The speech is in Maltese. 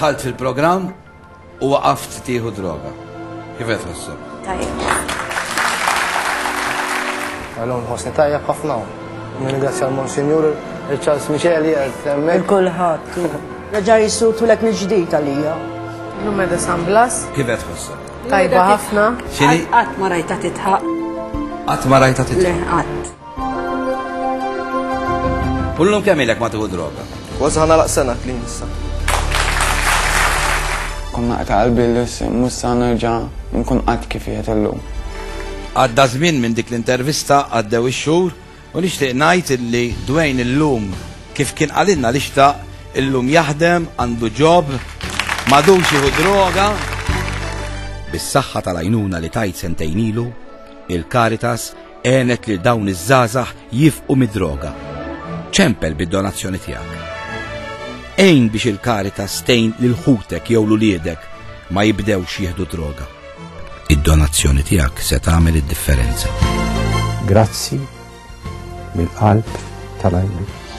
Tħalt fil-programm u waqaft tieħu droga. Kif qed tħossok? Tajjeb. Għalhom ħossni tajjeb ħafna. Ningrazzja l-Monsinjur Charles Micheli qed hemmhekk. Il-kulħadd. Reġa' jissutulek mill-ġdid għalija. Lumeda San Blas. Kif qed tħossok? Tajba ħafna. X'inhi? Qatt ma rajta titħaq. Qatt ma rajta titħaq. Le qatt. Kullum kemm ilek ma tieħu droga? Kważi ħanalaq sena klin issa. Konna qalbi li mhux sa nerġa' nkun qatt kif qiegħed illum. Għadda żmien minn dik l-intervista għaddew ix-xhur u nixtieq ngħid illi Dwayne illum kif kien qalilna li xtaq illum jaħdem għandu job m'għadux jieħu droga. Bis-saħħa tal-għajnuna li tajt sentejn ilu, il-Caritas għenet li dawn iż-żgħażagħ jifqu mid-droga. ċempel bid-donazzjoni tiegħek. Ejn biex il-Caritas stejn lil ħutek jew luliedek ma jibdewx jieħdu droga. Id-donazzjoni tiegħek se tagħmel id-differenza. Grazzi mill-qalb tal-għajnuna.